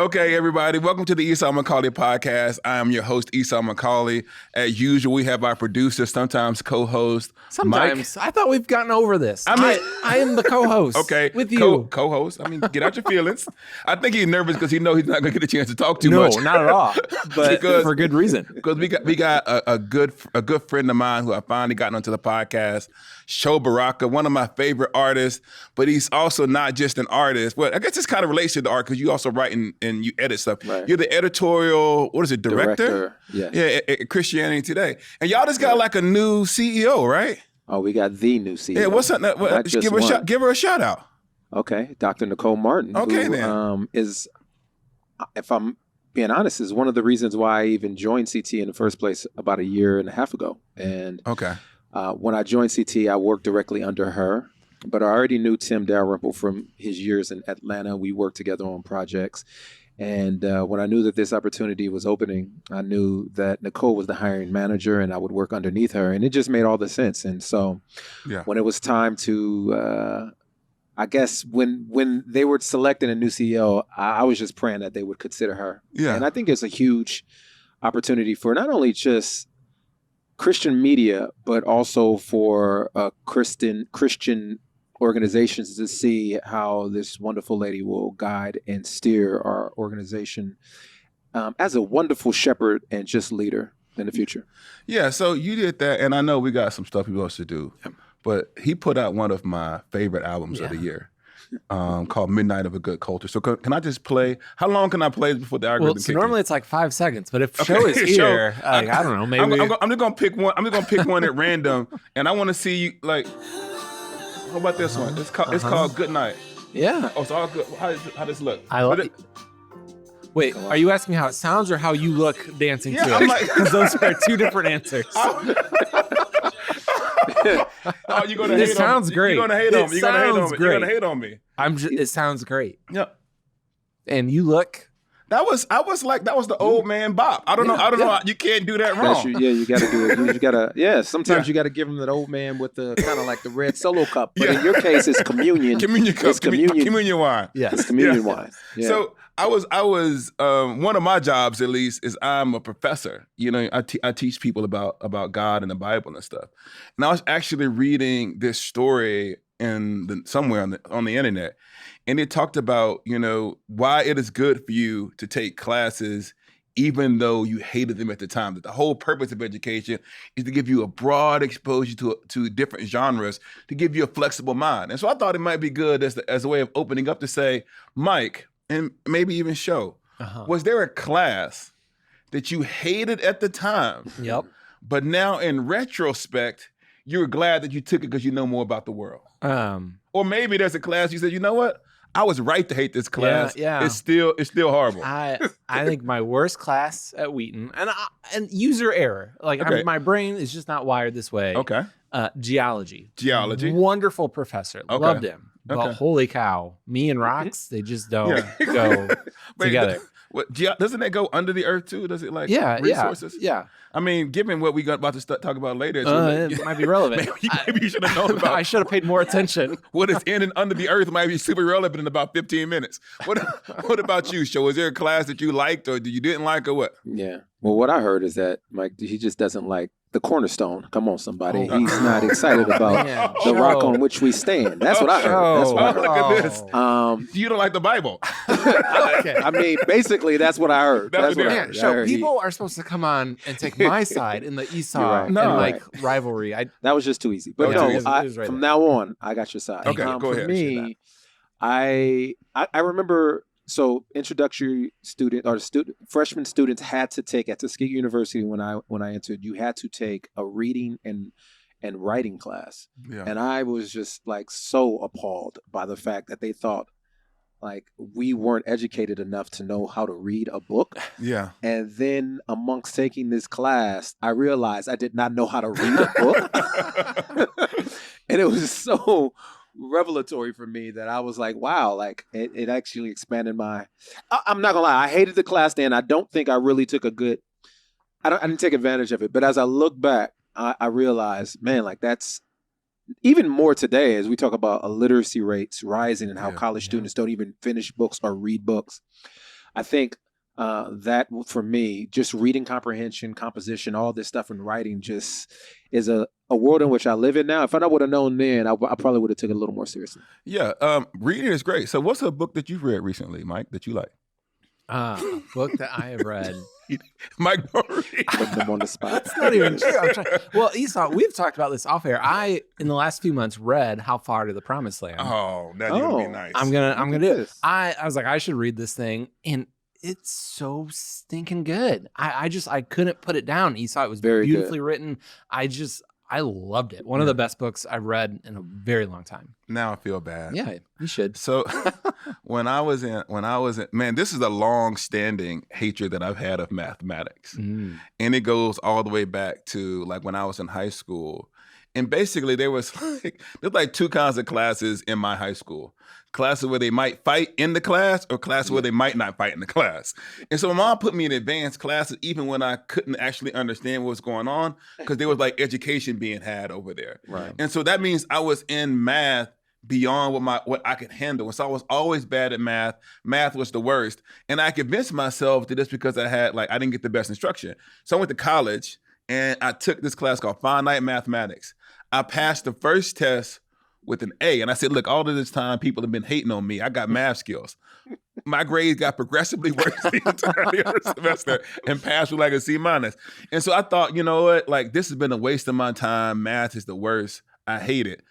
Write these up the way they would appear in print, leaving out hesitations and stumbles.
Okay, everybody, welcome to the Esau Macaulay podcast. I am your host, Esau Macaulay. As usual, we have our producer, sometimes co-host, Sometimes. Mike. I thought we've gotten over this. I am the co-host. Okay, with you. Co-host. I mean, get out your feelings. I think he's nervous because he knows he's not going to get a chance to talk too no, much. No, not at all. But for good reason. Because we got a good friend of mine who I finally gotten onto the podcast, Sho Baraka, one of my favorite artists. But he's also not just an artist. Well, I guess this kind of relates to the art because you also write and you edit stuff. Right. You're the editorial, what is it, director? Yes. Yeah, at Christianity Today. And y'all just got like a new CEO, right? Oh, we got the new CEO. Yeah, what's up? Give her a shout out. Okay, Dr. Nicole Martin. Okay, who, then. Is, if I'm being honest, is one of the reasons why I even joined CT in the first place about a year and a half ago. And okay, when I joined CT, I worked directly under her. But I already knew Tim Dalrymple from his years in Atlanta. We worked together on projects. And when I knew that this opportunity was opening, I knew that Nicole was the hiring manager and I would work underneath her. And it just made all the sense. And so when it was time to, I guess when they were selecting a new CEO, I was just praying that they would consider her. Yeah. And I think it's a huge opportunity for not only just Christian media, but also for Christian organizations to see how this wonderful lady will guide and steer our organization as a wonderful shepherd and just leader in the future. Yeah, so you did that, and I know we got some stuff we want to do, but he put out one of my favorite albums of the year called Midnight of a Good Culture. So can I just play? How long can I play before the algorithm kicks in? Normally it's like 5 seconds, but if Sho is here, I don't know, maybe. I'm just going to pick one. I'm just going to pick one at random, and I want to see you, like, how about this one? It's called Good Night. Yeah. Oh, it's all good. How does it look? I love it. Wait, are you asking me how it sounds or how you look dancing to I'm it? like, because those are two different answers. Oh, you're gonna This hate sounds on me. great. You're gonna hate on me. You're gonna hate on me. Great. You're gonna hate on me. It sounds great. Yep. And you look. I was like, that was the old man bop. I don't know. You can't do that wrong. You got to do it. You got to. Sometimes you got to give him that old man with the kind of like the red solo cup. But in your case, it's communion. Communion cup. It's communion wine. Yeah, it's communion wine. Yeah. So I was one of my jobs, at least, is I'm a professor. You know, I teach people about God and the Bible and stuff. And I was actually reading this story somewhere on the internet. And it talked about, why it is good for you to take classes even though you hated them at the time. That the whole purpose of education is to give you a broad exposure to different genres, to give you a flexible mind. And so I thought it might be good as a way of opening up to say, Mike, and maybe even Sho, was there a class that you hated at the time? Yep. But now in retrospect, you're glad that you took it because you know more about the world. Or maybe there's a class you said, you know what? I was right to hate this class. Yeah. It's still horrible. I think my worst class at Wheaton, and user error. Like my brain is just not wired this way. Okay. Geology. Wonderful professor. Okay. Loved him. Okay. But holy cow, me and rocks, they just don't go together. Doesn't that go under the earth too? Does it resources? Yeah. I mean, given what we got about to talk about later, it might be relevant. maybe you should have known about. I should have paid more attention. What is in and under the earth might be super relevant in about 15 minutes. What about you, Sho? Was there a class that you liked or you didn't like or what? Yeah. Well, what I heard is that Mike, he just doesn't like the cornerstone. Come on, somebody. He's not excited about the rock on which we stand. That's what I heard. That's what I heard. Look at this. You don't like the Bible. Okay. I mean, basically, that's what I heard. That's what I heard. Sho, people are supposed to come on and take my side in the Esau rivalry. That was just too easy. But from now on, I got your side. Okay, go ahead. For me, I remember. So introductory freshman students had to take at Tuskegee University when I entered. You had to take a reading and writing class, and I was just like so appalled by the fact that they thought like we weren't educated enough to know how to read a book. Yeah. And then amongst taking this class, I realized I did not know how to read a book, and it was so revelatory for me that I was like, wow, like it actually expanded I'm not gonna lie, I hated the class then. I don't think I really took I didn't take advantage of it. But as I look back, I realized, man, like that's even more today as we talk about illiteracy rates rising and how college students don't even finish books or read books. I think that for me, just reading comprehension, composition, all this stuff in writing just is a world in which I live in now. If I would have known then, I probably would have taken it a little more seriously. Yeah, reading is great. So what's a book that you've read recently, Mike, that you like? A book that I have read. Mike, don't read. Put them on the spot. It's not even true. Well, Esau, we've talked about this off air. I, in the last few months, read How Far to the Promised Land. Oh, that's gonna be nice. I'm gonna do it. I was like, I should read this thing, and it's so stinking good. I couldn't put it down, Esau. It was Very beautifully good. written. I loved it. One of the best books I've read in a very long time. Now I feel bad. Yeah, you should. So when I was in, man, this is a long-standing hatred that I've had of mathematics. And it goes all the way back to like when I was in high school. And basically there's like two kinds of classes in my high school. Classes where they might fight in the class or classes where they might not fight in the class. And so my mom put me in advanced classes even when I couldn't actually understand what was going on because there was like education being had over there. Right. And so that means I was in math beyond what I could handle. And so I was always bad at math. Math was the worst. And I convinced myself that it's because I didn't get the best instruction. So I went to college and I took this class called Finite Mathematics. I passed the first test with an A. And I said, look, all of this time, people have been hating on me. I got math skills. My grades got progressively worse the entire semester and passed with like a C-. And so I thought, you know what? Like, this has been a waste of my time. Math is the worst. I hate it.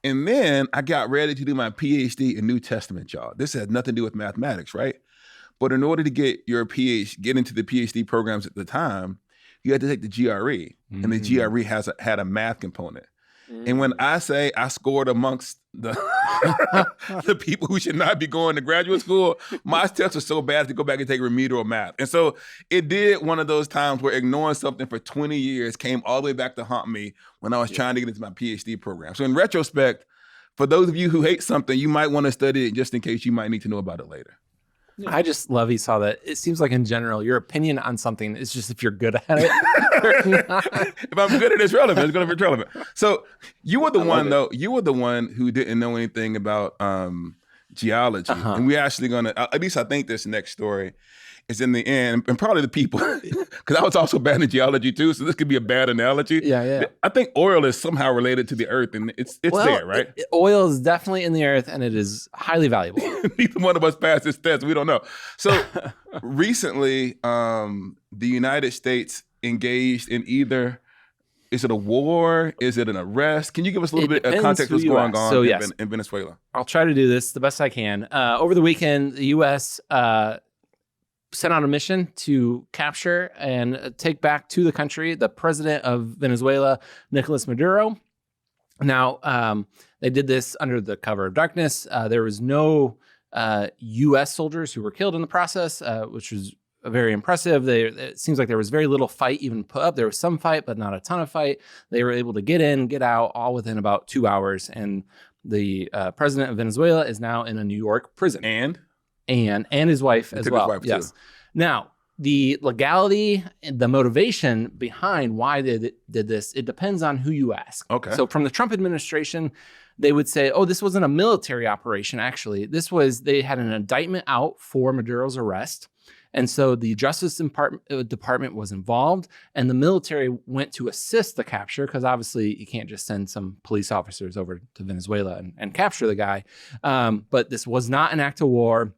And then I got ready to do my PhD in New Testament, y'all. This has nothing to do with mathematics, right? But in order to get into the PhD programs at the time, you had to take the GRE. And the GRE had a math component. And when I say I scored amongst the the people who should not be going to graduate school, my tests were so bad to go back and take remedial math. And so it did one of those times where ignoring something for 20 years came all the way back to haunt me when I was trying to get into my PhD program. So in retrospect, for those of you who hate something, you might want to study it just in case you might need to know about it later. I just love Esau that it seems like in general, your opinion on something is just if you're good at it. If I'm good at it, it's relevant. It's going to be relevant. So you were the one who didn't know anything about geology. And we're actually going to, at least I think this next story is in the end, and probably the people, because I was also bad in geology too, so this could be a bad analogy. Yeah. I think oil is somehow related to the earth, and it's there, right? Oil is definitely in the earth, and it is highly valuable. Neither one of us passed this test. We don't know. So recently, the United States engaged in either, is it a war? Is it an arrest? Can you give us a little bit of context of what's going on in Venezuela? I'll try to do this the best I can. Over the weekend, the U.S. Sent out a mission to capture and take back to the country the president of Venezuela, Nicolas Maduro. Now, they did this under the cover of darkness. There was no U.S. soldiers who were killed in the process, which was very impressive. It seems like there was very little fight even put up. There was some fight, but not a ton of fight. They were able to get in, get out, all within about 2 hours. And the president of Venezuela is now in a New York prison. And his wife as well. His wife yes. too. Now, the legality and the motivation behind why they did this, it depends on who you ask. Okay. So from the Trump administration, they would say, oh, this wasn't a military operation, actually. They had an indictment out for Maduro's arrest. And so the Justice Department was involved, and the military went to assist the capture because obviously you can't just send some police officers over to Venezuela and capture the guy. But this was not an act of war.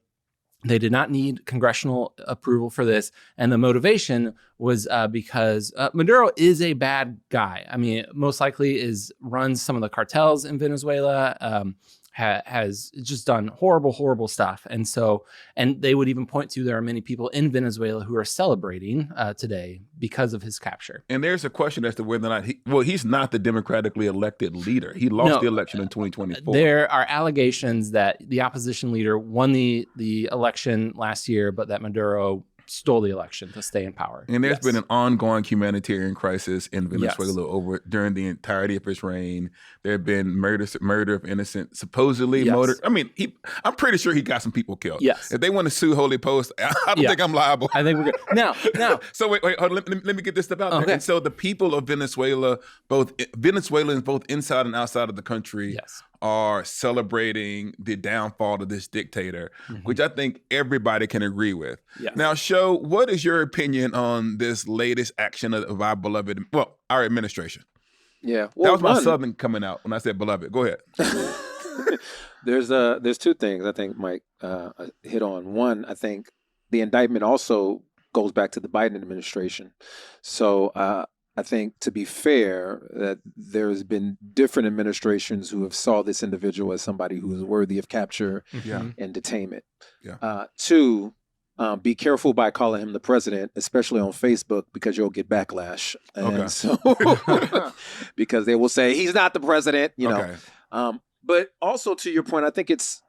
They did not need congressional approval for this. And the motivation was because Maduro is a bad guy. I mean, most likely runs some of the cartels in Venezuela, has just done horrible stuff. And they would even point to there are many people in Venezuela who are celebrating today because of his capture. And there's a question as to whether or not he's not the democratically elected leader. He lost the election in 2024. There are allegations that the opposition leader won the election last year, but that Maduro stole the election to stay in power. And there's been an ongoing humanitarian crisis in Venezuela during the entirety of his reign. There have been murder of innocent, supposedly murder. I mean, I'm pretty sure he got some people killed. Yes. If they want to sue Holy Post, I don't think I'm liable. I think we're good. Now. So wait, hold on, let me get this stuff out there. And so the people of Venezuela, both Venezuelans, both inside and outside of the country, are celebrating the downfall of this dictator, which I think everybody can agree with. Yes. Now, Sho, what is your opinion on this latest action of our beloved, our administration? Yeah, that was my Southern coming out when I said beloved. Go ahead. There's two things I think Mike hit on. One, I think the indictment also goes back to the Biden administration. So I think, to be fair, that there's been different administrations who have saw this individual as somebody who is worthy of capture and detainment. Yeah. Two, be careful by calling him the president, especially on Facebook, because you'll get backlash. And so, because they will say he's not the president, you know. But also, to your point, I think it's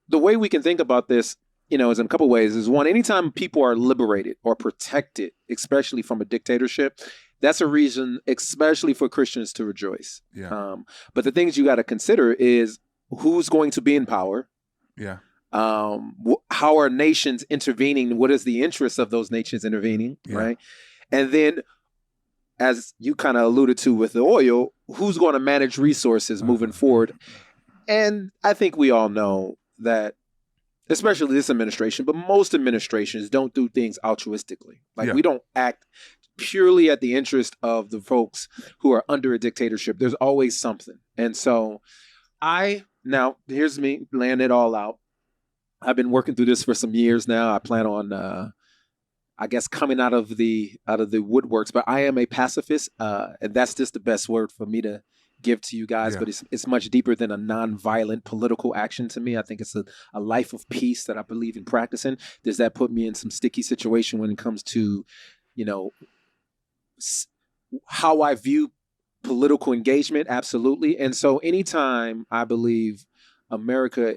the way we can think about this, you know, is in a couple ways. Is one, anytime people are liberated or protected, especially from a dictatorship, that's a reason, especially for Christians, to rejoice. Yeah. But the things you got to consider is who's going to be in power. Yeah. How are nations intervening? What is the interest of those nations intervening? Yeah. Right. And then, as you kind of alluded to with the oil, who's going to manage resources moving forward? And I think we all know that, especially this administration, but most administrations don't do things altruistically. Like, we don't act purely at the interest of the folks who are under a dictatorship. There's always something. And so now here's me laying it all out. I've been working through this for some years now. I plan on, I guess, coming out of the woodworks, but I am a pacifist, and that's just the best word for me to give to you guys. But it's much deeper than a nonviolent political action to me. I think it's a life of peace that I believe in practicing. Does that put me in some sticky situation when it comes to, you know, how I view political engagement? Absolutely. And so anytime I believe America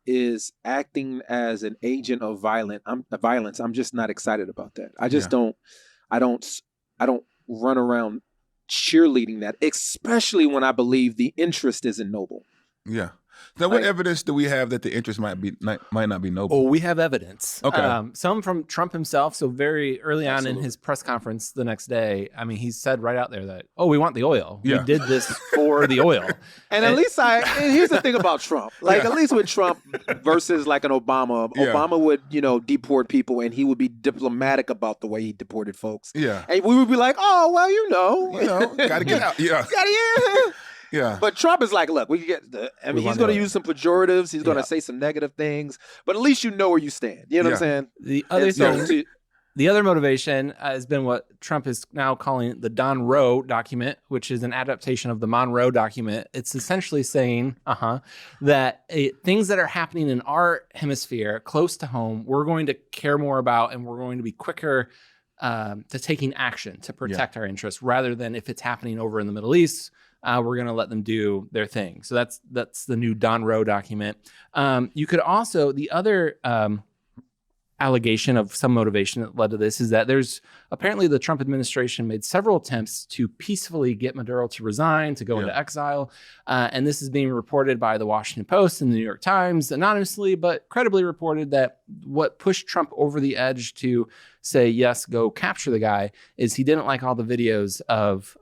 is acting as an agent of violence, I'm just not excited about that. I just don't run around cheerleading that, especially when I believe the interest isn't noble. Yeah. Now, what evidence do we have that the interest might not be noble? Oh, we have evidence. Okay. Some from Trump himself. So very early on in his press conference the next day, I mean, he said right out there that, we want the oil. Yeah. We did this for the oil. And at least and here's the thing about Trump. Like, at least with Trump versus like an Obama, Obama would, you know, deport people, and he would be diplomatic about the way he deported folks. Yeah. And we would be like, oh, well, you know, got to get out. Yeah. Yeah. But Trump is like, look, he's going to use some pejoratives. He's going to say some negative things, but at least you know where you stand. You know what I'm saying? The other motivation has been what Trump is now calling the Donroe document, which is an adaptation of the Monroe document. It's essentially saying that things that are happening in our hemisphere close to home, we're going to care more about, and we're going to be quicker to taking action to protect our interests, rather than if it's happening over in the Middle East, we're going to let them do their thing. So that's the new Donroe document. You could also, the other allegation of some motivation that led to this is that there's apparently the Trump administration made several attempts to peacefully get Maduro to resign, to go into exile. And this is being reported by the Washington Post and the New York Times, anonymously, but credibly reported, that what pushed Trump over the edge to say, yes, go capture the guy, is he didn't like all the videos of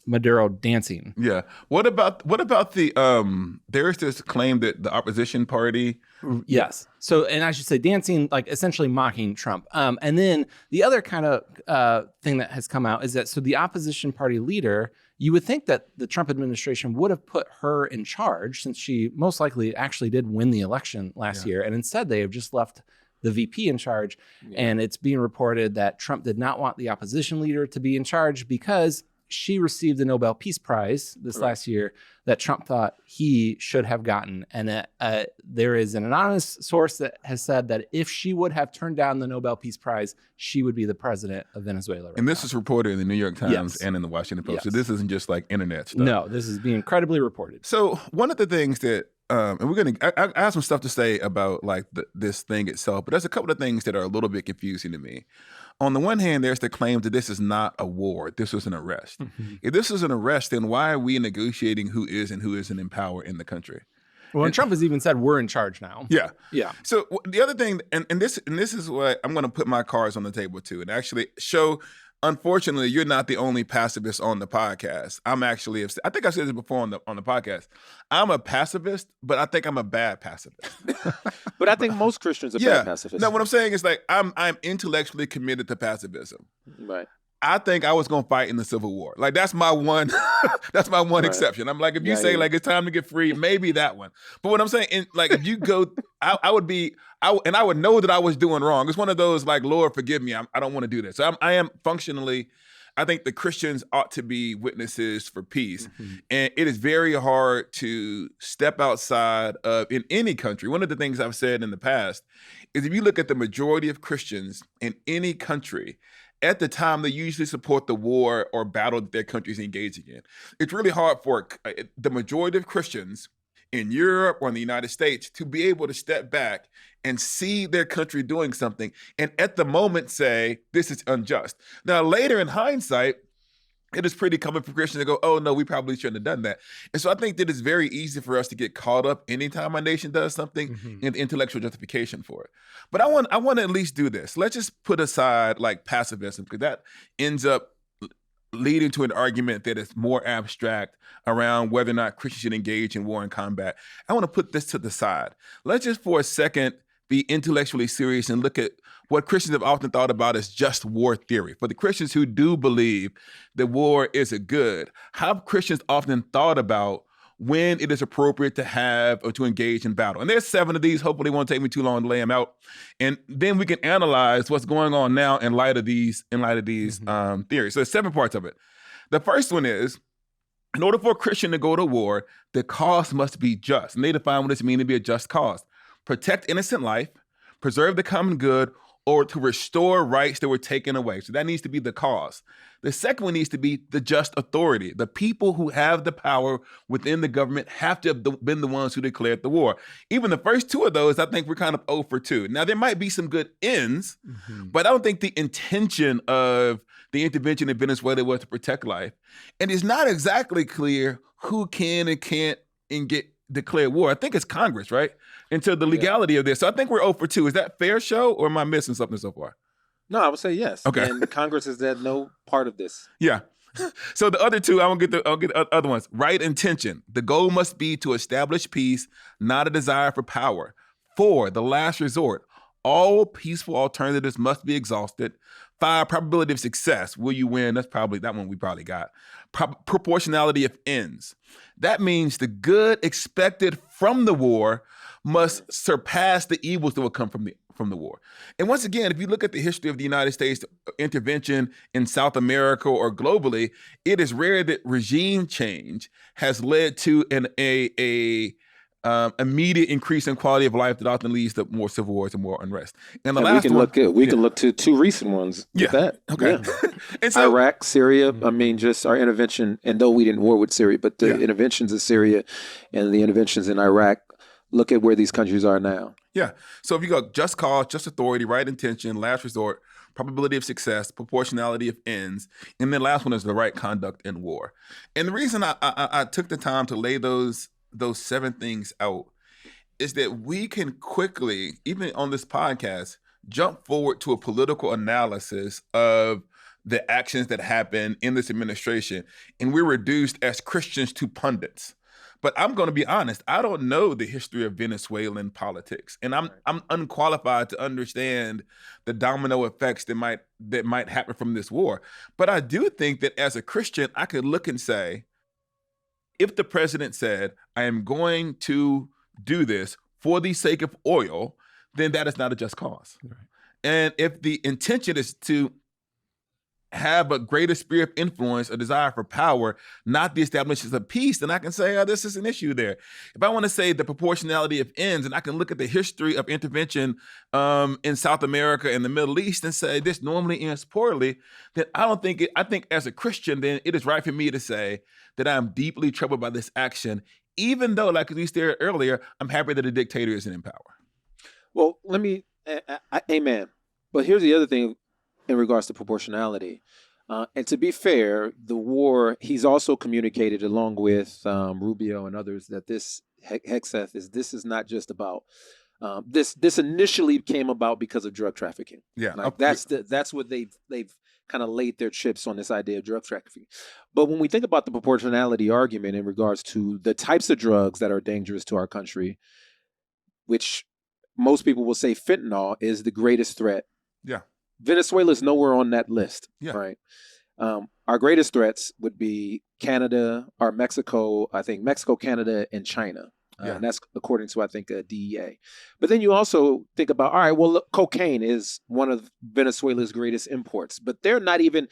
Maduro dancing. Yeah. What about the there is this claim that the opposition party. Yes. So, and I should say dancing, like essentially mocking Trump. And then the other kind of thing that has come out is that, so the opposition party leader, you would think that the Trump administration would have put her in charge, since she most likely actually did win the election last year. And instead they have just left the VP in charge. And it's being reported that Trump did not want the opposition leader to be in charge because she received the Nobel Peace Prize this last year that Trump thought he should have gotten. And there is an anonymous source that has said that if she would have turned down the Nobel Peace Prize, she would be the president of Venezuela. And this is reported in the New York Times and in the Washington Post. So this isn't just like internet stuff. No, this is being credibly reported. So one of the things that, and I have some stuff to say about like this thing itself, but there's a couple of things that are a little bit confusing to me. On the one hand, there's the claim that this is not a war. This was an arrest. If this is an arrest, then why are we negotiating who is and who isn't in power in the country? Well, and Trump has even said we're in charge now. Yeah. Yeah. So the other thing, and this is what I'm going to put my cards on the table too, and actually show, unfortunately, you're not the only pacifist on the podcast. I'm actually, I think I said this before on the podcast. I'm a pacifist, but I think I'm a bad pacifist. But I think most Christians are bad pacifists. No, what I'm saying is like I'm intellectually committed to pacifism. Right. I think I was gonna fight in the Civil War. Like that's my one. That's my one exception. I'm like, if you say like it's time to get free, maybe that one. But what I'm saying, like if you go, I would know that I was doing wrong. It's one of those like, Lord, forgive me. I don't want to do this. So I am functionally. I think the Christians ought to be witnesses for peace, and it is very hard to step outside of in any country. One of the things I've said in the past is if you look at the majority of Christians in any country. At the time, they usually support the war or battle that their country is engaging in. It's really hard for the majority of Christians in Europe or in the United States to be able to step back and see their country doing something and at the moment say, this is unjust. Now, later in hindsight, it is pretty common for Christians to go, oh, no, we probably shouldn't have done that. And so I think that it's very easy for us to get caught up anytime a nation does something in the intellectual justification for it. But I want to at least do this. Let's just put aside like pacifism, because that ends up leading to an argument that is more abstract around whether or not Christians should engage in war and combat. I want to put this to the side. Let's just for a second be intellectually serious and look at what Christians have often thought about as just war theory. For the Christians who do believe that war is a good, how have Christians often thought about when it is appropriate to have or to engage in battle? And there's 7 of these. Hopefully it won't take me too long to lay them out. And then we can analyze what's going on now in light of these theories. So there's 7 parts of it. The first one is, in order for a Christian to go to war, the cause must be just. And they define what it means to be a just cause. Protect innocent life, preserve the common good, or to restore rights that were taken away. So that needs to be the cause. The second one needs to be the just authority. The people who have the power within the government have to have been the ones who declared the war. Even the first 2 of those, I think we're kind of 0 for 2. Now, there might be some good ends, but I don't think the intention of the intervention in Venezuela was to protect life. And it's not exactly clear who can and can't declare war. I think it's Congress, right? Into the legality of this. So I think we're 0 for 2. Is that fair, Sho, or am I missing something so far? No, I would say yes. Okay. And Congress has had no part of this. Yeah. So the other 2, I'll get the other ones. Right intention. The goal must be to establish peace, not a desire for power. 4, the last resort. All peaceful alternatives must be exhausted. 5, probability of success. Will you win? That's probably that one we probably got. Proportionality of ends. That means the good expected from the war must surpass the evils that will come from the war. And once again, if you look at the history of the United States intervention in South America or globally, it is rare that regime change has led to an immediate increase in quality of life that often leads to more civil wars and more unrest. And the last we can look to 2 recent ones. Yeah. That. Okay. Yeah. And so, Iraq, Syria. I mean, just our intervention, and though we didn't war with Syria, but the interventions in Syria and the interventions in Iraq. Look at where these countries are now. Yeah. So if you go just cause, just authority, right intention, last resort, probability of success, proportionality of ends, and then last one is the right conduct in war. And the reason I took the time to lay those 7 things out is that we can quickly, even on this podcast, jump forward to a political analysis of the actions that happen in this administration, and we're reduced as Christians to pundits. But I'm going to be honest, I don't know the history of Venezuelan politics, and I'm unqualified to understand the domino effects that might happen from this war. But I do think that as a Christian, I could look and say, if the president said, I am going to do this for the sake of oil, then that is not a just cause. Right. And if the intention is to have a greater sphere of influence, a desire for power, not the establishment of peace, then I can say, this is an issue there. If I want to say the proportionality of ends, and I can look at the history of intervention in South America and the Middle East and say this normally ends poorly, then I think as a Christian, then it is right for me to say that I'm deeply troubled by this action, even though, like we stated earlier, I'm happy that a dictator isn't in power. Well, amen. But here's the other thing in regards to proportionality. And to be fair, the war, he's also communicated along with Rubio and others that this Hexeth this is not just about this initially came about because of drug trafficking. Yeah. Like that's what they've kind of laid their chips on this idea of drug trafficking. But when we think about the proportionality argument in regards to the types of drugs that are dangerous to our country, which most people will say fentanyl is the greatest threat. Yeah. Venezuela is nowhere on that list, Yeah. right? Our greatest threats would be Canada or Mexico, I think Mexico, Canada, and China. Yeah. And that's according to, I think, DEA. But then you also think about, all right, well, look, cocaine is one of Venezuela's greatest imports, but they're not even,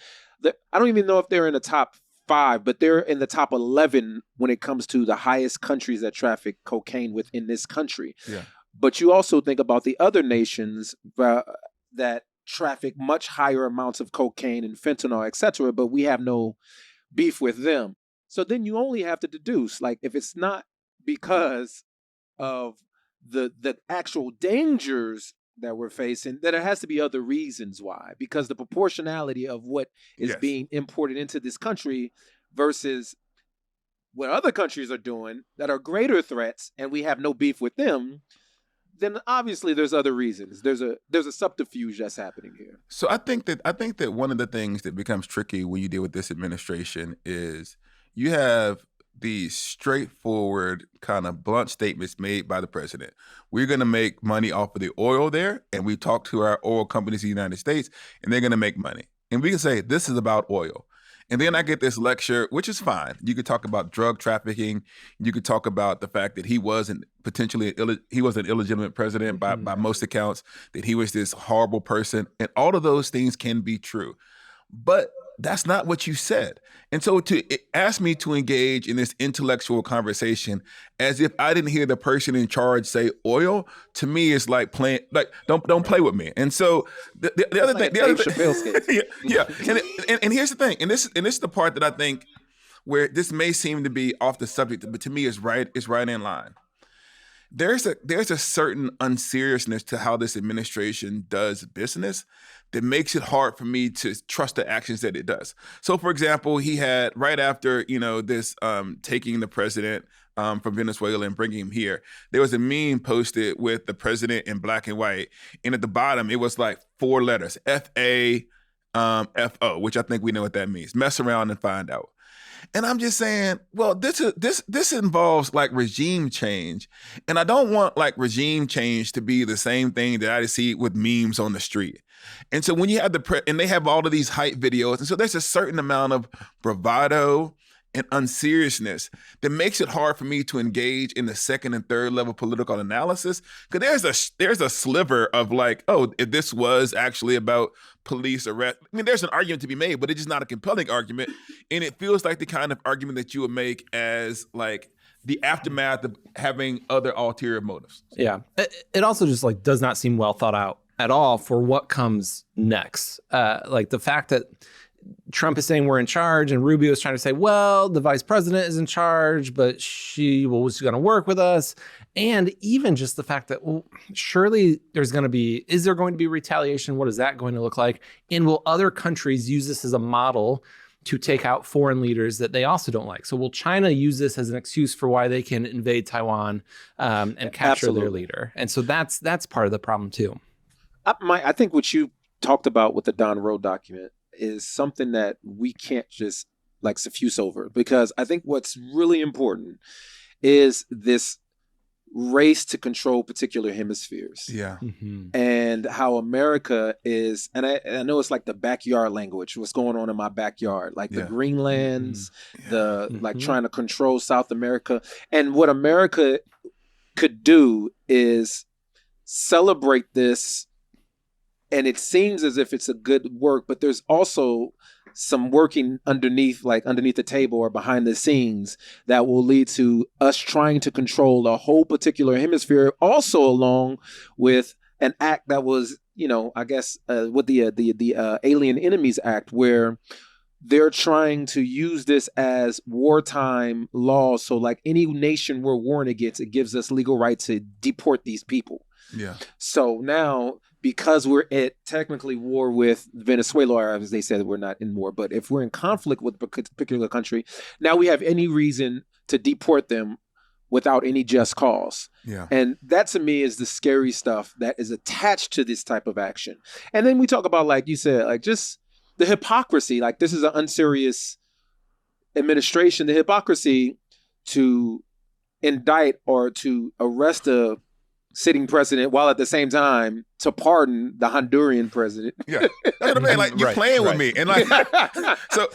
I don't even know if they're in the top 5, but they're in the top 11 when it comes to the highest countries that traffic cocaine within this country. Yeah. But you also think about the other nations that traffic much higher amounts of cocaine and fentanyl, etc., but we have no beef with them. So then you only have to deduce, like, if it's not because of the actual dangers that we're facing, then there has to be other reasons why, because the proportionality of what is being imported into this country versus what other countries are doing that are greater threats and we have no beef with them, then obviously there's other reasons. There's a subterfuge that's happening here. So I think that one of the things that becomes tricky when you deal with this administration is you have these straightforward kind of blunt statements made by the president. We're going to make money off of the oil there, and we talk to our oil companies in the United States, and they're going to make money. And we can say, this is about oil. And then I get this lecture, which is fine. You could talk about drug trafficking. You could talk about the fact that he was an illegitimate president by most accounts, that he was this horrible person. And all of those things can be true. But that's not what you said. And so to ask me to engage in this intellectual conversation as if I didn't hear the person in charge say oil, to me is like playing, like don't play with me. And so the other thing, and here's the thing, and this is the part that I think where this may seem to be off the subject, but to me is right in line. There's a certain unseriousness to how this administration does business that makes it hard for me to trust the actions that it does. So, for example, he had right after this taking the president from Venezuela and bringing him here, there was a meme posted with the president in black and white, and at the bottom it was like 4 letters, FAFO, which I think we know what that means. Mess around and find out. And I'm just saying, well, this involves like regime change. And I don't want like regime change to be the same thing that I see with memes on the street. And so when you have and they have all of these hype videos, and so there's a certain amount of bravado and unseriousness that makes it hard for me to engage in the second and third level political analysis. Because there's a sliver of like, oh, if this was actually about police arrest. I mean, there's an argument to be made, but it's just not a compelling argument. And it feels like the kind of argument that you would make as like the aftermath of having other ulterior motives. Yeah. It also just like does not seem well thought out at all for what comes next. Like the fact that Trump is saying we're in charge, and Rubio is trying to say, well, the vice president is in charge, but she was going to work with us. And even just the fact that, well, surely is there going to be retaliation? What is that going to look like? And will other countries use this as a model to take out foreign leaders that they also don't like? So will China use this as an excuse for why they can invade Taiwan and capture their leader? And so that's part of the problem too. I think what you talked about with the Donroe document is something that we can't just like suffuse over, because I think what's really important is this race to control particular hemispheres. Yeah. Mm-hmm. And how America is, and I know it's like the backyard language, what's going on in my backyard, like the Greenlands, like trying to control South America. And what America could do is celebrate this. And it seems as if it's a good work, but there's also some working underneath the table or behind the scenes that will lead to us trying to control a whole particular hemisphere, also along with an act that was, I guess, with the Alien Enemies Act, where they're trying to use this as wartime law. So like any nation we're warring against, it gives us legal right to deport these people. Yeah. So now, because we're at technically war with Venezuela, or as they said, we're not in war, but if we're in conflict with a particular country, now we have any reason to deport them without any just cause. Yeah. And that to me is the scary stuff that is attached to this type of action. And then we talk about, like you said, like just the hypocrisy, like this is an unserious administration, the hypocrisy to indict or to arrest a sitting president while at the same time to pardon the Honduran president. Yeah, that's what I mean. Like you're playing with me, and like so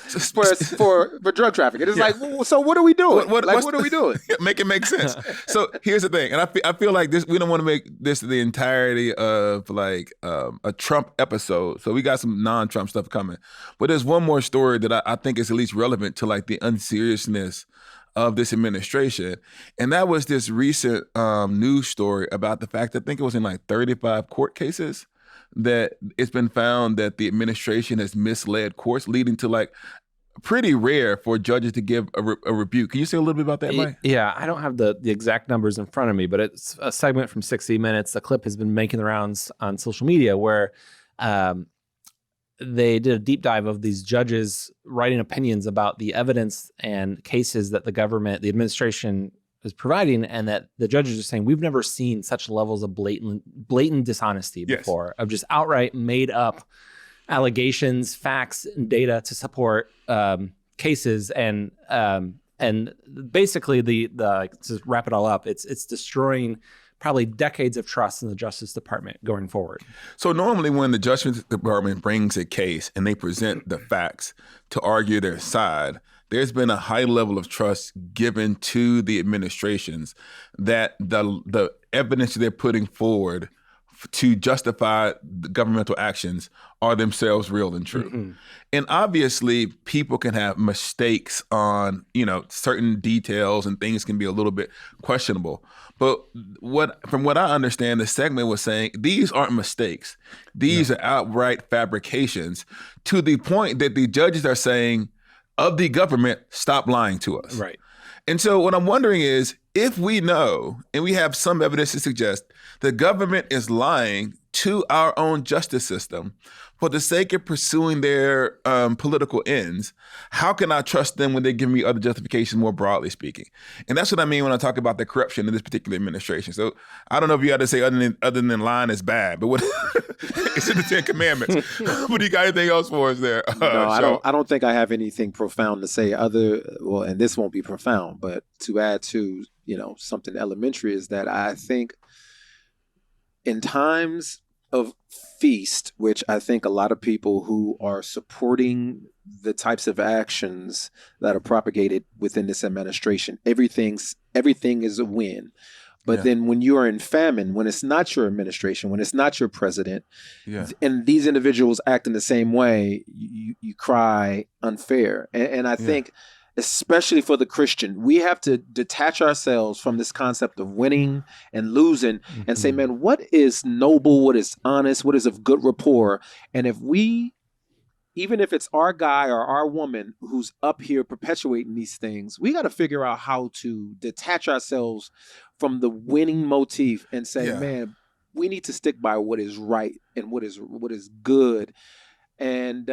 for drug trafficking. It's like, so what are we doing? What are we doing? Make it make sense. So here's the thing, and I feel like this. We don't want to make this the entirety of like a Trump episode. So we got some non-Trump stuff coming, but there's one more story that I think is at least relevant to like the unseriousness of this administration. And that was this recent news story about the fact that I think it was in like 35 court cases that it's been found that the administration has misled courts, leading to like pretty rare for judges to give a rebuke. Can you say a little bit about that, Mike? Yeah, I don't have the exact numbers in front of me, but it's a segment from 60 Minutes. The clip has been making the rounds on social media where they did a deep dive of these judges writing opinions about the evidence and cases that the government, the administration is providing, and that the judges are saying, we've never seen such levels of blatant dishonesty before, of just outright made up allegations, facts, and data to support cases. And basically to wrap it all up, it's destroying probably decades of trust in the Justice Department going forward. So normally when the Justice Department brings a case and they present the facts to argue their side, there's been a high level of trust given to the administrations that the evidence they're putting forward to justify the governmental actions are themselves real and true. Mm-hmm. And obviously people can have mistakes on, certain details, and things can be a little bit questionable. But from what I understand, the segment was saying these aren't mistakes. These are outright fabrications, to the point that the judges are saying of the government, stop lying to us. Right. And so what I'm wondering is, if we know, and we have some evidence to suggest the government is lying to our own justice system for the sake of pursuing their political ends, how can I trust them when they give me other justifications, more broadly speaking? And that's what I mean when I talk about the corruption in this particular administration. So I don't know if you had to say other than lying is bad, but what it's in the 10 Commandments. What do you got anything else for us there? No, I don't think I have anything profound to say and this won't be profound, but to add to, something elementary is that I think in times of feast, which I think a lot of people who are supporting the types of actions that are propagated within this administration, everything is a win. But then when you are in famine, when it's not your administration, when it's not your president, and these individuals act in the same way, you cry unfair. And I think, especially for the Christian, we have to detach ourselves from this concept of winning and losing and say, man, what is noble, what is honest, what is of good rapport? And even if it's our guy or our woman who's up here perpetuating these things, we got to figure out how to detach ourselves from the winning motif and say, man, we need to stick by what is right and what is good. And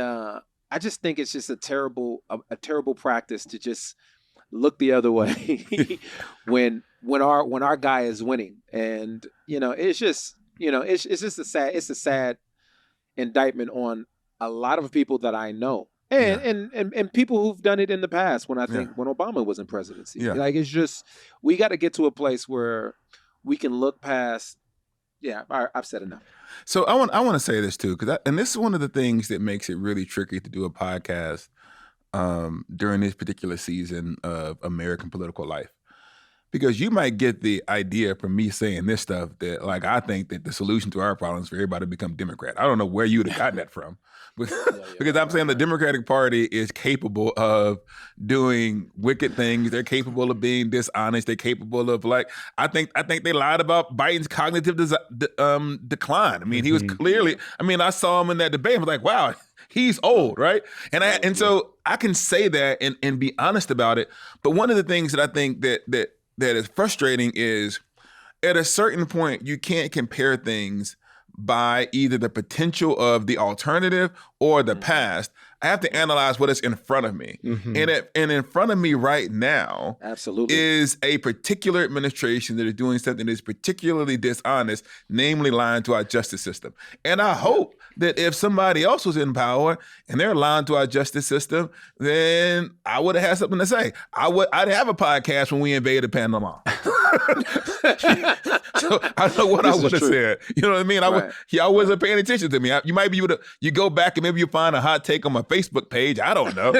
I just think it's just a terrible practice to just look the other way when our guy is winning. And it's just a sad indictment on a lot of people that I know, and people who've done it in the past. When when Obama was in presidency, like it's just, we got to get to a place where we can look past. Yeah, I've said enough. So I want to say this too, and this is one of the things that makes it really tricky to do a podcast during this particular season of American political life, because you might get the idea from me saying this stuff that, like, I think that the solution to our problems is for everybody to become Democrat. I don't know where you would have gotten that from, because I'm saying the Democratic Party is capable of doing wicked things. They're capable of being dishonest. They're capable of, like, I think they lied about Biden's cognitive decline. I mean, he was clearly, I saw him in that debate. I was like, wow, he's old, right? And so I can say that and be honest about it. But one of the things that I think that is frustrating is, at a certain point, you can't compare things by either the potential of the alternative or the past. I have to analyze what is in front of me. And in front of me right now Absolutely. is a particular administration that is doing something that is particularly dishonest, namely lying to our justice system. And I hope that if somebody else was in power and they're lying to our justice system, then I would have had something to say. I'd have a podcast when we invaded Panama. So I know what I would have said. You know what I mean? I wasn't paying attention to me. You might be able to, you go back and maybe you find a hot take on my Facebook page. I don't know.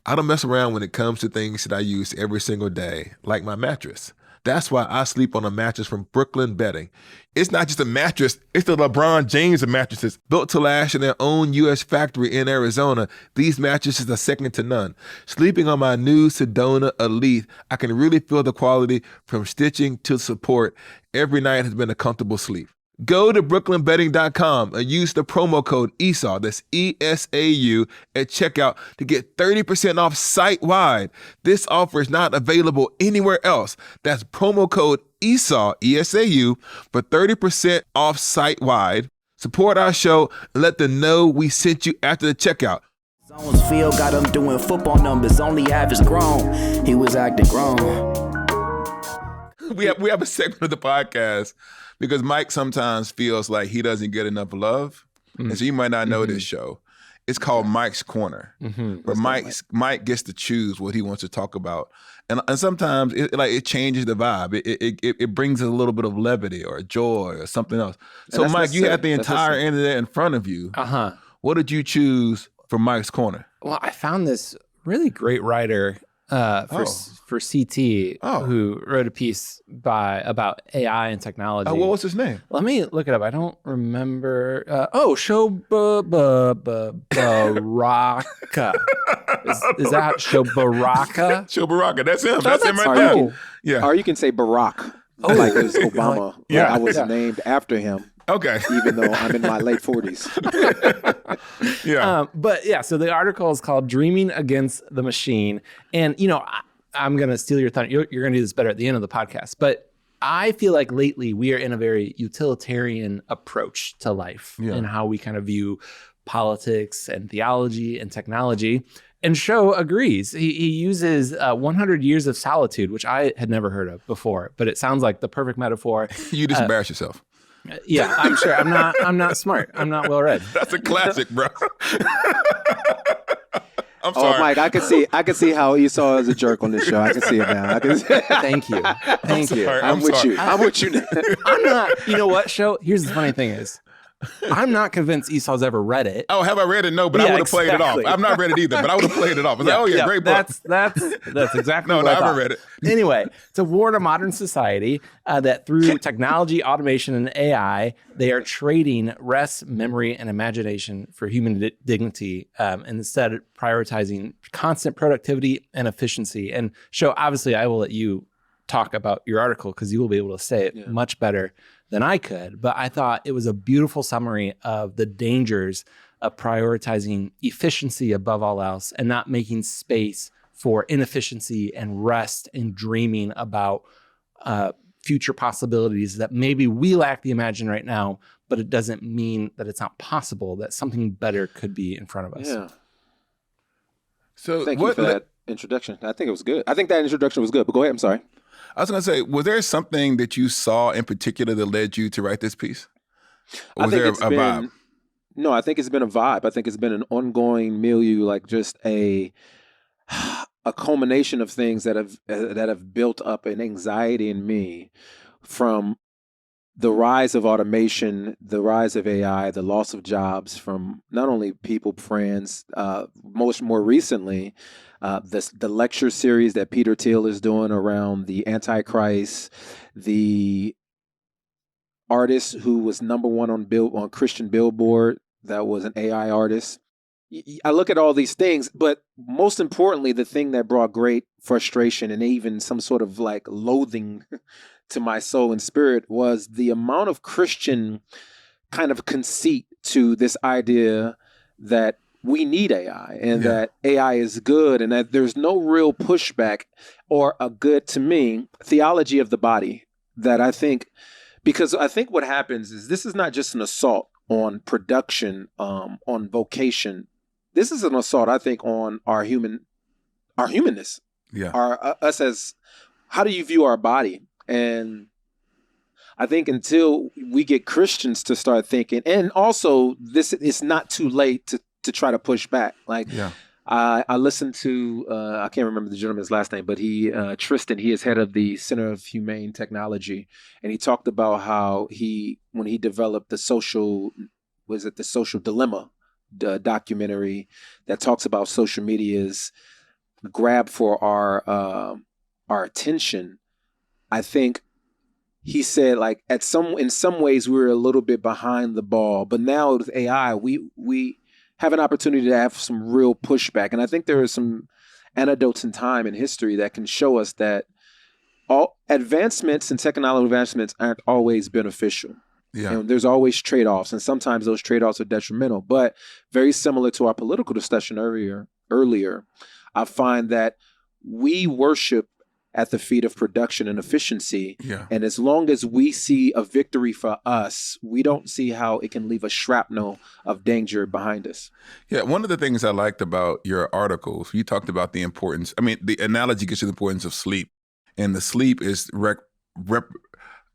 I don't mess around when it comes to things that I use every single day, like my mattress. That's why I sleep on a mattress from Brooklyn Bedding. It's not just a mattress, it's the LeBron James of mattresses. Built to last in their own U.S. factory in Arizona, these mattresses are second to none. Sleeping on my new Sedona Elite, I can really feel the quality from stitching to support. Every night has been a comfortable sleep. Go to brooklynbedding.com and use the promo code ESAU, that's ESAU, at checkout to get 30% off site-wide. This offer is not available anywhere else. That's promo code ESAU, ESAU, for 30% off site-wide. Support our show and let them know we sent you after the checkout. Zones field got him doing football numbers, only average grown. He was acting grown. We have a segment of the podcast because Mike sometimes feels like he doesn't get enough love. And so you might not know this show. It's called Mike's Corner, where Mike gets to choose what he wants to talk about. And sometimes it changes the vibe. It brings a little bit of levity or joy or something else. So Mike, you had the entire end of that in front of you. What did you choose for Mike's Corner? Well, I found this really great writer for CT who wrote a piece about AI and technology. What was his name? Let me look it up. I don't remember. Sho Baraka. Is that Sho Baraka? Sho Baraka. That's him. That's him right there. Yeah. Or you can say Barack. Like it was Obama. Yeah. I was named after him. Okay. Even though I'm in my late 40s. So the article is called Dreaming Against the Machine. And, I'm going to steal your thunder. You're going to do this better at the end of the podcast. But I feel like lately we are in a very utilitarian approach to life and how we kind of view politics and theology and technology. And Sho agrees. He uses 100 years of solitude, which I had never heard of before. But it sounds like the perfect metaphor. You just embarrass yourself. Yeah, I'm sure. I'm not smart. I'm not well read. That's a classic, bro. I'm sorry. Oh, Mike, I could see how Esau is a jerk on this show. I can see it now. Thank you. Thank you. I'm with you. I'm with you now. I'm not. You know what, Sho? Here's the funny thing is, I'm not convinced Esau's ever read it. Oh, have I read it? No, but I would have played it off. I've not read it either, but I would have played it off. I was like, great book. That's exactly what I haven't read it. Anyway, it's a war in a modern society that through technology, automation, and AI, they are trading rest, memory, and imagination for human dignity, and instead prioritizing constant productivity and efficiency. And Sho, obviously, I will let you talk about your article because you will be able to say it much better than I could. But I thought it was a beautiful summary of the dangers of prioritizing efficiency above all else and not making space for inefficiency and rest and dreaming about future possibilities that maybe we lack the imagination right now, but it doesn't mean that it's not possible, that something better could be in front of us. Yeah. So Thank you for that introduction. I think it was good. I think that introduction was good, but go ahead. I'm sorry. I was going to say, was there something that you saw in particular that led you to write this piece? Or was there a vibe? No, I think it's been a vibe. I think it's been an ongoing milieu, like just a culmination of things that have built up an anxiety in me from the rise of automation, the rise of AI, the loss of jobs from not only people, friends, more recently, the lecture series that Peter Thiel is doing around the Antichrist, the artist who was #1 on Christian Billboard, that was an AI artist. I look at all these things, but most importantly, the thing that brought great frustration and even some sort of like loathing to my soul and spirit was the amount of Christian kind of conceit to this idea that we need AI and that AI is good and that there's no real pushback or a good, to me, theology of the body that I think Because I think what happens is this is not just an assault on production, on vocation. This is an assault, I think, on our humanness. Yeah. Us as, how do you view our body? And I think until we get Christians to start thinking, and also this, it's not too late to try to push back. Like, I listened to, I can't remember the gentleman's last name, but Tristan, he is head of the Center of Humane Technology. And he talked about how when he developed the social dilemma documentary that talks about social media's grab for our attention. I think he said, like, in some ways we were a little bit behind the ball, but now with AI, we have an opportunity to have some real pushback. And I think there are some anecdotes in time and history that can show us that all advancements and technological advancements aren't always beneficial. Yeah. And there's always trade-offs, and sometimes those trade-offs are detrimental. But very similar to our political discussion earlier, I find that we worship at the feet of production and efficiency. Yeah. And as long as we see a victory for us, we don't see how it can leave a shrapnel of danger behind us. Yeah. One of the things I liked about your articles, you talked about the importance. I mean, the analogy gets to the importance of sleep. And the sleep is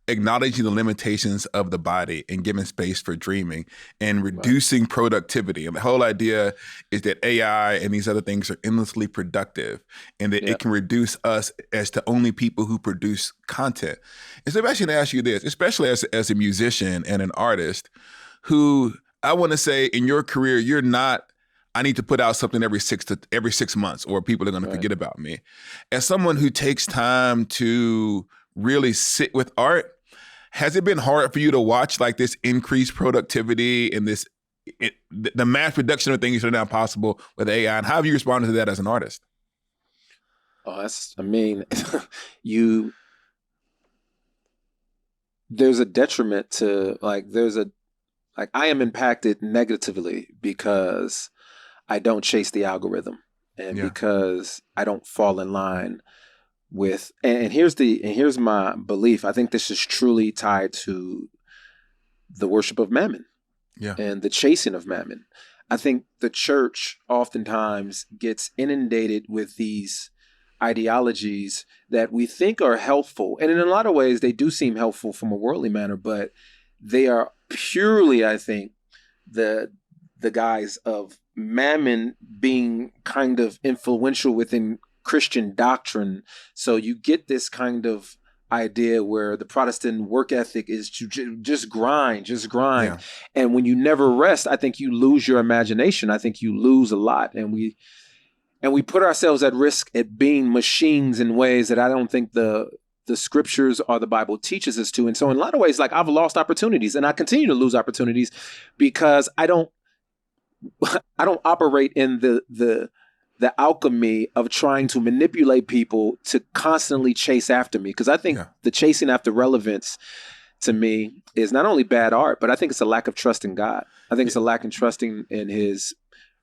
acknowledging the limitations of the body and giving space for dreaming and reducing productivity. And the whole idea is that AI and these other things are endlessly productive, and that it can reduce us as the only people who produce content. And so I'm actually going to ask you this, especially as a musician and an artist who, I want to say, in your career, you're not, I need to put out something every 6 months or people are going to forget about me. As someone who takes time to really sit with art, has it been hard for you to watch like this increased productivity and the mass production of things that are now possible with AI? And how have you responded to that as an artist? Oh, there's a detriment to, I am impacted negatively because I don't chase the algorithm and because I don't fall in line with, and here's my belief. I think this is truly tied to the worship of mammon and the chasing of mammon. I think the church oftentimes gets inundated with these ideologies that we think are helpful. And in a lot of ways, they do seem helpful from a worldly manner, but they are purely, I think, the guise of mammon being kind of influential within Christian doctrine. So you get this kind of idea where the Protestant work ethic is to just grind. Yeah. And when you never rest, I think you lose your imagination. I think you lose a lot. And we put ourselves at risk at being machines in ways that I don't think the scriptures or the Bible teaches us to. And so in a lot of ways, like, I've lost opportunities and I continue to lose opportunities because I don't operate in the alchemy of trying to manipulate people to constantly chase after me. Because I think the chasing after relevance to me is not only bad art, but I think it's a lack of trust in God. I think it's a lack of trusting in his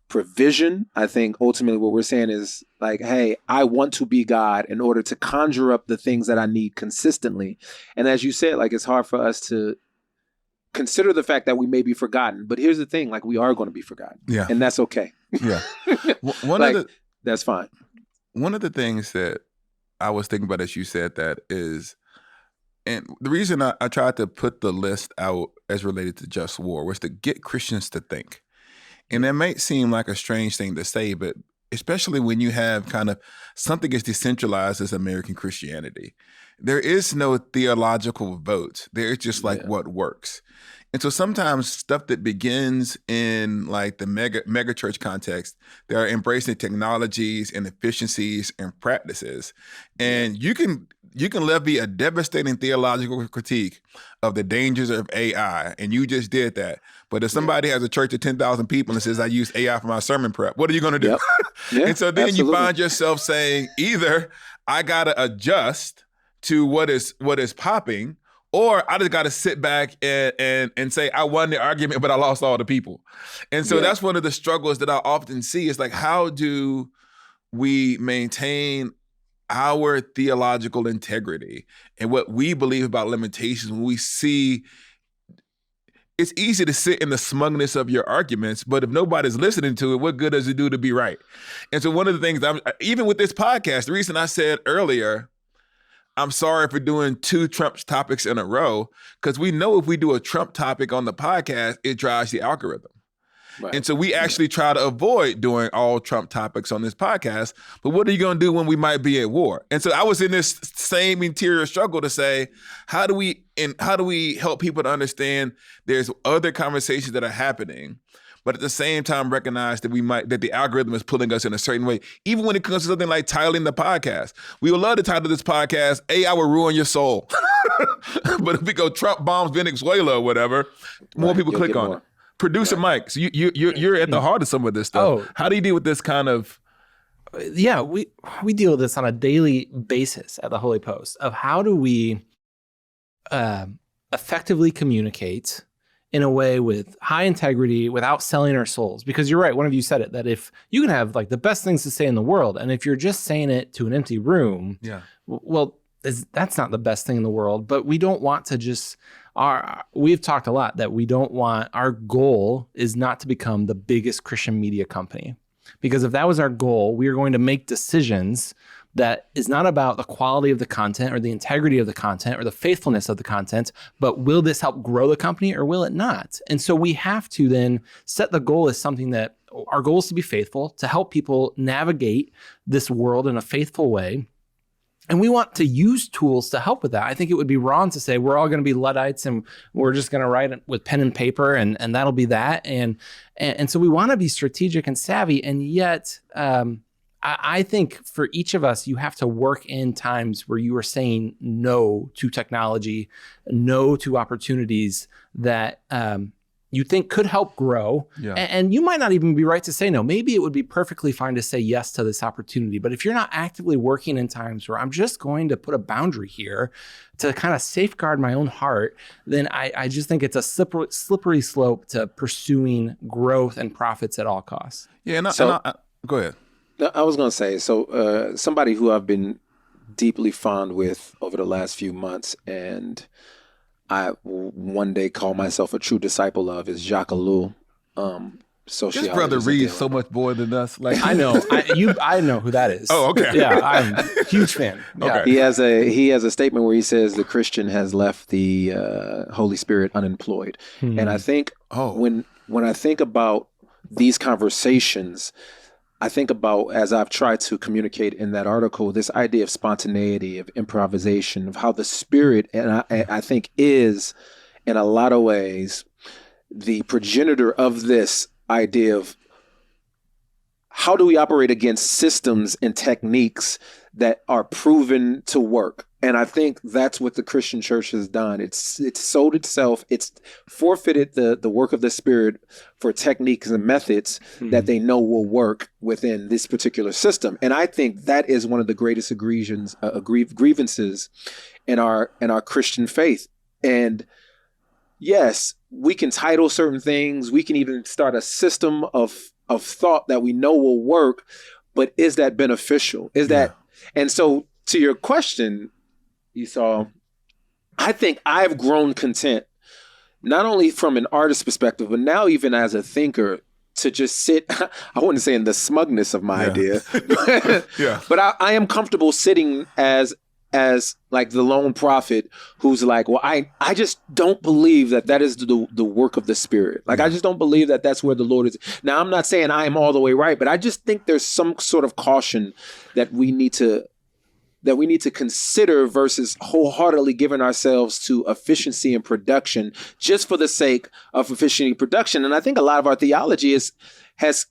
provision. I think ultimately what we're saying is like, hey, I want to be God in order to conjure up the things that I need consistently. And as you said, like, it's hard for us to consider the fact that we may be forgotten. But here's the thing, like, we are going to be forgotten. Yeah. And that's okay. Yeah. That's fine. One of the things that I was thinking about as you said that is, and the reason I tried to put the list out as related to just war was to get Christians to think. And that might seem like a strange thing to say, but especially when you have kind of something as decentralized as American Christianity, there is no theological vote. There's just like what works. And so sometimes stuff that begins in like the mega church context, they're embracing technologies and efficiencies and practices. And you can levy a devastating theological critique of the dangers of AI, and you just did that. But if somebody has a church of 10,000 people and says, I use AI for my sermon prep, what are you going to do? And so then you find yourself saying, either I got to adjust to what is popping, or I just got to sit back and say, I won the argument, but I lost all the people. And so that's one of the struggles that I often see is like, how do we maintain our theological integrity and what we believe about limitations when we see. It's easy to sit in the smugness of your arguments, but if nobody's listening to it, what good does it do to be right? And so one of the things, even with this podcast, the reason I said earlier, I'm sorry for doing 2 Trump topics in a row, because we know if we do a Trump topic on the podcast, it drives the algorithm. Right. And so we actually try to avoid doing all Trump topics on this podcast. But what are you going to do when we might be at war? And so I was in this same interior struggle to say, how do we help people to understand there's other conversations that are happening, but at the same time recognize that that the algorithm is pulling us in a certain way. Even when it comes to something like titling the podcast, we would love to title this podcast, "AI will ruin your soul." But if we go Trump bombs Venezuela or whatever, more people click on it. Producer Mike, so you're at the heart of some of this stuff. Oh. How do you deal with this kind of? Yeah, we deal with this on a daily basis at the Holy Post of how do we effectively communicate in a way with high integrity without selling our souls. Because you're right, one of you said it, that if you can have like the best things to say in the world, and if you're just saying it to an empty room, well, that's not the best thing in the world. But we don't want to just. We've talked a lot that we don't want, our goal is not to become the biggest Christian media company. Because if that was our goal, we are going to make decisions that is not about the quality of the content or the integrity of the content or the faithfulness of the content, but will this help grow the company or will it not? And so we have to then set the goal as something that our goal is to be faithful, to help people navigate this world in a faithful way. And we want to use tools to help with that. I think it would be wrong to say we're all going to be Luddites and we're just going to write it with pen and paper and that'll be that. And so we want to be strategic and savvy. And yet, I think for each of us, you have to work in times where you are saying no to technology, no to opportunities that you think could help grow. Yeah. And you might not even be right to say no. Maybe it would be perfectly fine to say yes to this opportunity. But if you're not actively working in times where I'm just going to put a boundary here to kind of safeguard my own heart, then I just think it's a slippery slope to pursuing growth and profits at all costs. Yeah, go ahead. I was going to say, somebody who I've been deeply fond with over the last few months, and I one day call myself a true disciple of, is Jacques Ellul. This brother reads so much more than us. Like I know, I know who that is. Oh, okay. Yeah, I'm a huge fan. Yeah. Okay. He has a statement where he says the Christian has left the Holy Spirit unemployed, and I think when I think about these conversations, I think about, as I've tried to communicate in that article, this idea of spontaneity, of improvisation, of how the Spirit, and I think is, in a lot of ways, the progenitor of this idea of how do we operate against systems and techniques that are proven to work. And I think that's what the Christian church has done. It's sold itself. It's forfeited the work of the Spirit for techniques and methods that they know will work within this particular system. And I think that is one of the greatest grievances in our Christian faith. And yes, we can title certain things. We can even start a system of thought that we know will work. But is that beneficial? And so to your question, Esau, I think I've grown content, not only from an artist perspective, but now even as a thinker, to just sit, I wouldn't say in the smugness of my idea, but I am comfortable sitting as like the lone prophet who's like, well, I just don't believe that is the work of the Spirit. Like, I just don't believe that that's where the Lord is. Now, I'm not saying I am all the way right, but I just think there's some sort of caution that we need to consider versus wholeheartedly giving ourselves to efficiency and production just for the sake of efficiency and production. And I think a lot of our theology has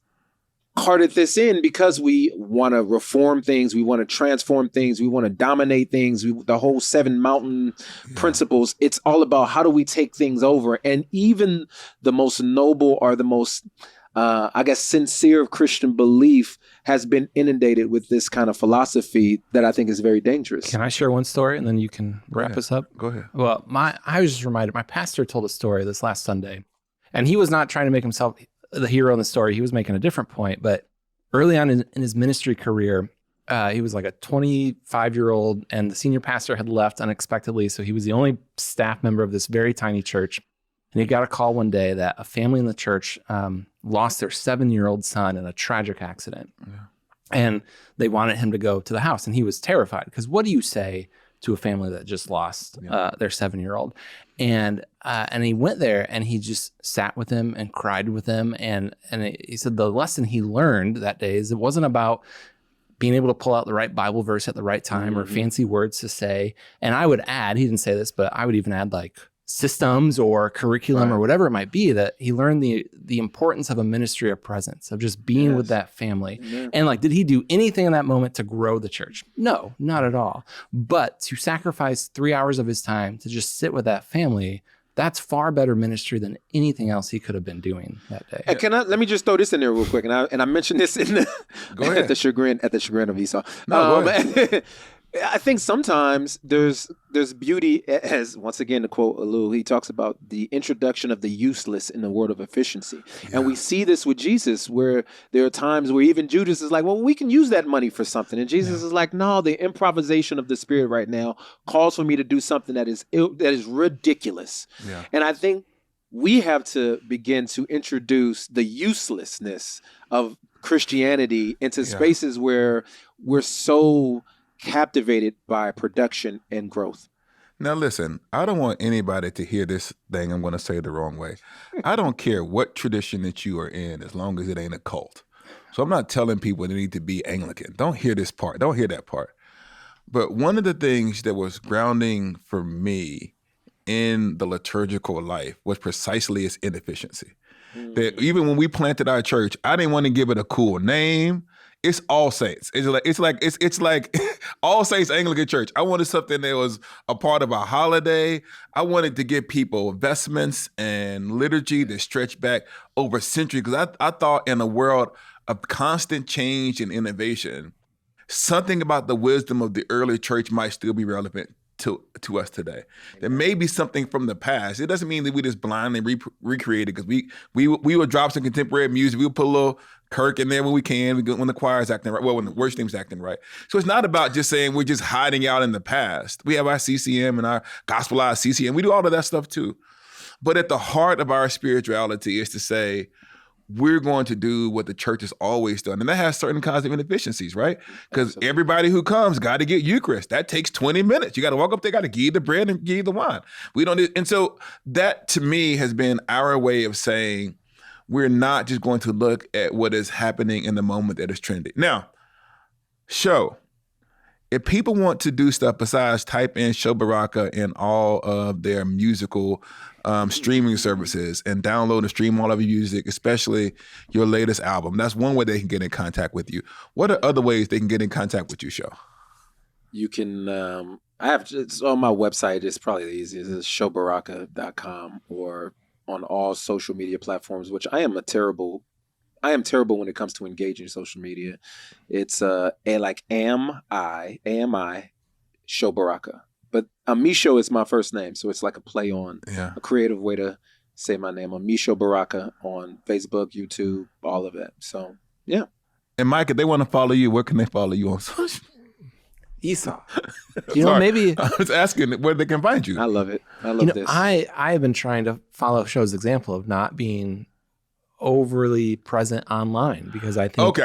carted this in because we want to reform things, we want to transform things, we want to dominate things, the whole 7 mountain principles. It's all about how do we take things over. And even the most noble or the most sincere of Christian belief has been inundated with this kind of philosophy that I think is very dangerous. Can I share one story and then you can wrap us up? Go ahead. Well, I was just reminded, my pastor told a story this last Sunday, and he was not trying to make himself the hero in the story. He was making a different point. But early on in his ministry career, He was like a 25-year-old, and the senior pastor had left unexpectedly. So he was the only staff member of this very tiny church. And he got a call one day that a family in the church lost their 7-year-old son in a tragic accident. Yeah. And they wanted him to go to the house. And he was terrified, because what do you say to a family that just lost their 7-year-old? And he went there, and he just sat with him and cried with him. And he said the lesson he learned that day is it wasn't about being able to pull out the right Bible verse at the right time or fancy words to say. And I would add, he didn't say this, but I would even add like systems or curriculum or whatever it might be, that he learned the importance of a ministry of presence, of just being with that family. And like, did he do anything in that moment to grow the church? No, not at all. But to sacrifice 3 hours of his time to just sit with that family, that's far better ministry than anything else he could have been doing that day. And let me just throw this in there real quick, and I mentioned this in the at the chagrin of Esau. No, go ahead. I think sometimes there's beauty, as once again to quote Alou, he talks about the introduction of the useless in the word of efficiency. Yeah. And we see this with Jesus, where there are times where even Judas is like, well, we can use that money for something. And Jesus is like, no, the improvisation of the Spirit right now calls for me to do something that is ridiculous. Yeah. And I think we have to begin to introduce the uselessness of Christianity into spaces where we're so captivated by production and growth. Now listen, I don't want anybody to hear this thing I'm going to say the wrong way. I don't care what tradition that you are in, as long as it ain't a cult. So I'm not telling people they need to be Anglican. Don't hear this part. Don't hear that part. But one of the things that was grounding for me in the liturgical life was precisely its inefficiency. That even when we planted our church, I didn't want to give it a cool name. It's All Saints. It's like All Saints Anglican Church. I wanted something that was a part of our holiday. I wanted to give people vestments and liturgy that stretch back over centuries. Because I thought in a world of constant change and innovation, something about the wisdom of the early church might still be relevant to us today. There may be something from the past. It doesn't mean that we just blindly recreate it, because we will drop some contemporary music. We'll put a little Kirk in there when we can, when the choir's acting right, well, when the worship team's acting right. So it's not about just saying we're just hiding out in the past. We have our CCM and our gospelized CCM. We do all of that stuff too. But at the heart of our spirituality is to say, we're going to do what the church has always done. And that has certain kinds of inefficiencies, right? Because everybody who comes got to get Eucharist. That takes 20 minutes. You got to walk up there, got to give you the bread and give you the wine. And so that to me has been our way of saying, we're not just going to look at what is happening in the moment that is trendy. Now, Sho, if people want to do stuff besides type in Sho Baraka in all of their musical streaming services and download and stream all of your music, especially your latest album, that's one way they can get in contact with you. What are other ways they can get in contact with you, Sho? You can, it's on my website. It's probably the easiest. It's shobaraka.com, or on all social media platforms, which I am terrible when it comes to engaging social media. It's AMI Sho Baraka. But Amisho is my first name, so it's like a play on a creative way to say my name. Amisho Baraka on Facebook, YouTube, all of that. So yeah. And Mike, if they want to follow you, where can they follow you on social? Esau. Maybe I was asking where they can find you. I love it. I love this. I have been trying to follow Sho's example of not being overly present online, because I think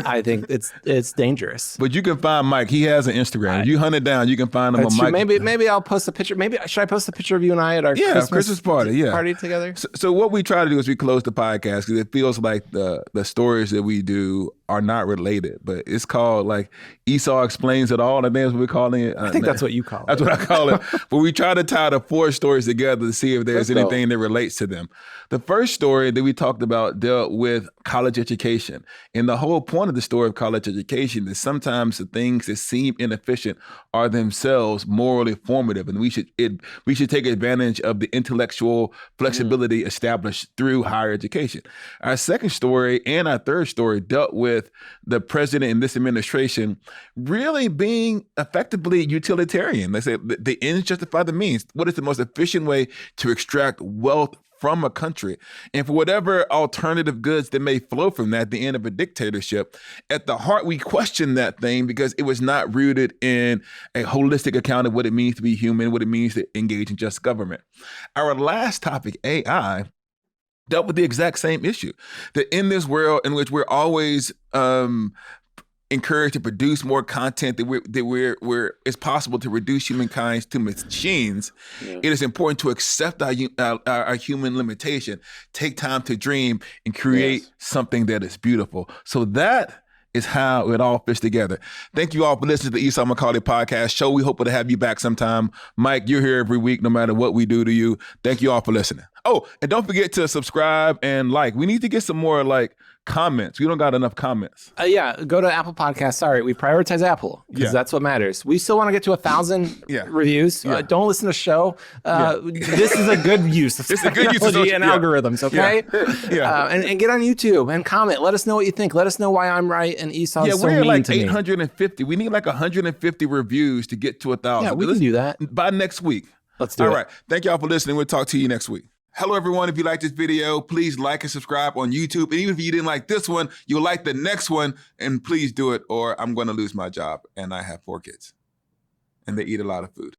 I think it's dangerous. But you can find Mike. He has an Instagram. If you hunt it down, you can find him on Mike. Maybe I'll post a picture. Should I post a picture of you and I at our Christmas party? Party together. So what we try to do is we close the podcast because it feels like the stories that we do are not related, but it's called like Esau Explains It All. And that's what we're calling it. I think that's what you call it. That's what I call it. But we try to tie the 4 stories together to see if there's anything that relates to them. The first story that we talked about dealt with college education. And the whole point of the story of college education is sometimes the things that seem inefficient are themselves morally formative. And we should take advantage of the intellectual flexibility established through higher education. Our second story and our third story dealt with the president in this administration really being effectively utilitarian. They say the ends justify the means. What is the most efficient way to extract wealth from a country. And for whatever alternative goods that may flow from that, the end of a dictatorship, at the heart, we question that thing because it was not rooted in a holistic account of what it means to be human, what it means to engage in just government. Our last topic, AI, dealt with the exact same issue. That in this world in which we're always encouraged to produce more content, that it's possible to reduce humankind to machines. Yeah. It is important to accept our human limitation, take time to dream, and create something that is beautiful. So that is how it all fits together. Thank you all for listening to the Esau McCauley podcast show. We hope to have you back sometime. Mike, you're here every week, no matter what we do to you. Thank you all for listening. Oh, and don't forget to subscribe and like. We need to get some more comments. We don't got enough comments. Go to Apple Podcasts. Sorry, we prioritize Apple because that's what matters. We still want to get to 1,000 reviews. Don't listen to Sho. This is a good use of technology and algorithms, okay? And get on YouTube and comment. Let us know what you think. Let us know why I'm right and Esau is so mean to me. We're like 850. We need like 150 reviews to get to 1,000. Yeah, we can do that. By next week. Let's do it. All right. Thank y'all for listening. We'll talk to you next week. Hello, everyone. If you like this video, please like and subscribe on YouTube. And even if you didn't like this one, you'll like the next one. And please do it, or I'm going to lose my job. And I have 4 kids. And they eat a lot of food.